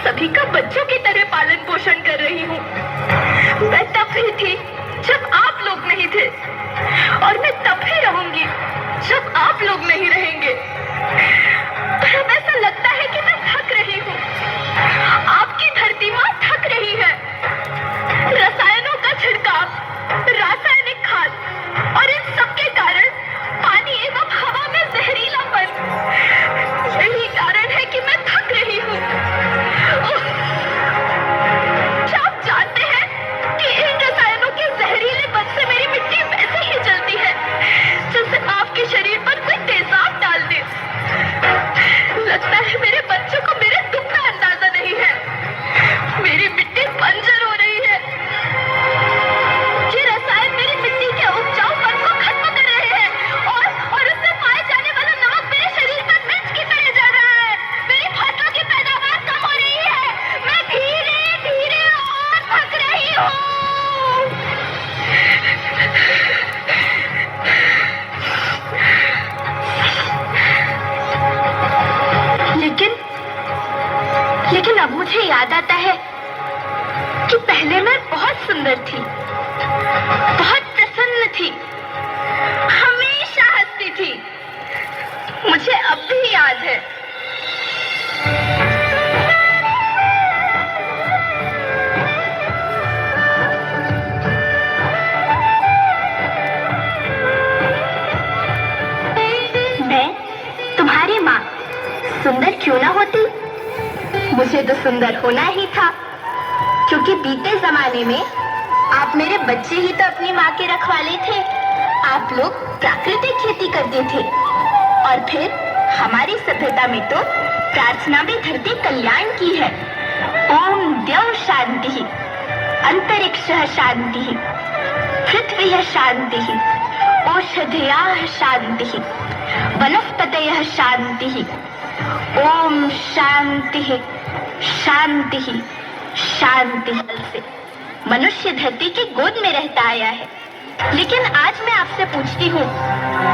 सभी का बच्चों की तरह पालन पोषण कर रही हूँ। मैं तब भी थी जब आप लोग नहीं थे, और मैं तब भी रहूंगी जब आप लोग नहीं रहेंगे। पर अब ऐसा लगता है कि मैं थक रही हूँ। आपकी धरती माँ थक रही है। रसायनों का छिड़काव, रासायनिक खाद और इन सबके कारण पानी एवं हवा में जहरीलापन, यही कारण है कि मैं थक रही हूँ। क्या आप जानते हैं कि इन रसायनों के जहरीलेपन से मेरी मिट्टी वैसे ही जलती है जैसे आपके शरीर पर कोई तेजाब डाल दे। लगता है मेरे बच्चों को मेरे दुख का अंदाजा नहीं है। मेरी मिट्टी बंजर हो रही है। ये रसायन मेरी मिट्टी के उपजाऊपन को खत्म कर रहे हैं और उससे पाए जाने वाला नमक मेरे शरीर पर मिर्च की तरह जा रहा है। मेरी फसलों की पैदावार कम हो रही है। मैं धीरे धीरे और थक रही हूँ। लेकिन अब मुझे याद आता है कि पहले मैं बहुत सुंदर थी, बहुत प्रसन्न थी, हमेशा हंसती थी। मुझे अब भी याद है। मैं तुम्हारी माँ सुंदर क्यों ना होती? मुझे तो सुंदर होना ही था, क्योंकि बीते जमाने में आप मेरे बच्चे ही तो अपनी माँ के रखवाले थे। आप लोग प्राकृतिक खेती करते थे, और फिर हमारी सभ्यता में तो प्रार्थना भी धरती कल्याण की है। ओम द्यौ शांति, अंतरिक्षः शांति, पृथ्वी शांति, औषधयः शांति, वनस्पतयः शांति। ओम शांति शांति शांति से मनुष्य धरती की गोद में रहता आया है। लेकिन आज मैं आपसे पूछती हूँ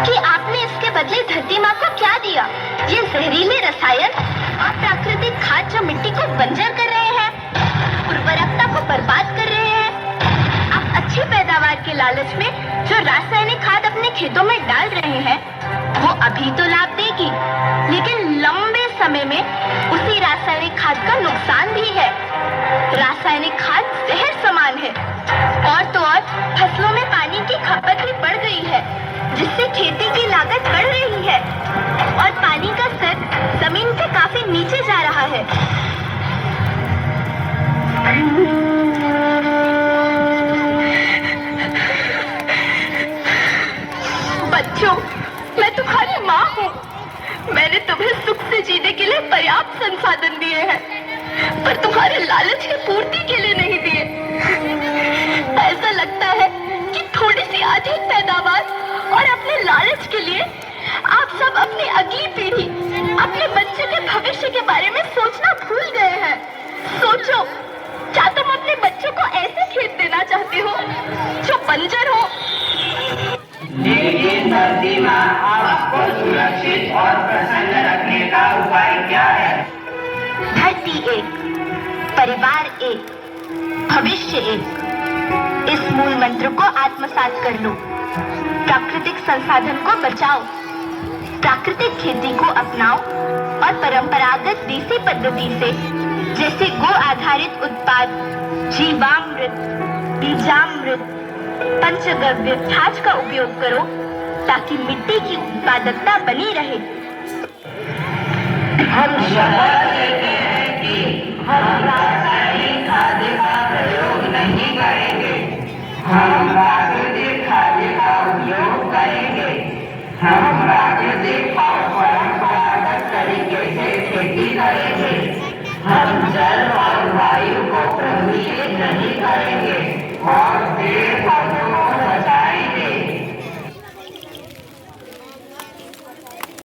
कि आपने इसके बदले धरती माँ को क्या दिया? ये जहरीले रसायन और प्राकृतिक खाद जो मिट्टी को बंजर कर रहे हैं, उर्वरकता को बर्बाद कर रहे हैं। आप अच्छी पैदावार के लालच में जो रासायनिक खाद अपने खेतों में डाल रहे हैं, वो अभी तो लाभ देगी, लेकिन लंबे समय में उसी रासायनिक खाद का नुकसान भी है। रासायनिक खाद जहर समान है, और तो और फसलों में पानी की खपत भी बढ़ गई है, जिससे खेती की लागत बढ़ रही है और पानी का स्तर जमीन से काफी नीचे जा रहा है। बच्चों, मैं तुम्हारी माँ हूँ। मैंने तुम्हें सुख से जीने के लिए पर्याप्त संसाधन दिए हैं, पर तुम्हारे लालच की पूर्ति के लिए नहीं दिए। ऐसा लगता है कि थोड़ी सी अधिक पैदावार और अपने लालच के लिए आप सब अपनी अगली पीढ़ी, अपने बच्चे के भविष्य के बारे में सोचना भूल गए हैं। सोचो, क्या तुम अपने बच्चों को ऐसे खेत देना चाहते हो जो बंजर हो? लेकिन धरती माँ, आपको सुरक्षित और प्रसन्न रखने का उपाय क्या है? धरती एक, परिवार एक, भविष्य एक। इस मूल मंत्र को आत्मसात कर लो। प्राकृतिक संसाधन को बचाओ, प्राकृतिक खेती को अपनाओ और परंपरागत देसी पद्धति से, जैसे गो आधारित उत्पाद, जीवामृत, बीजामृत, पंचगव्य खाद का उपयोग करो, ताकि मिट्टी की उत्पादकता बनी रहे। हम शपथ लेते हैं कि हम रासायनिक खाद का प्रयोग नहीं करेंगे। हम प्राकृतिक खाद का उपयोग करेंगे। हम प्राकृतिक और परंपरागत तरीके से खेती करेंगे। हम जल और वायु को प्रदूषित नहीं करेंगे और पेड़ पौधे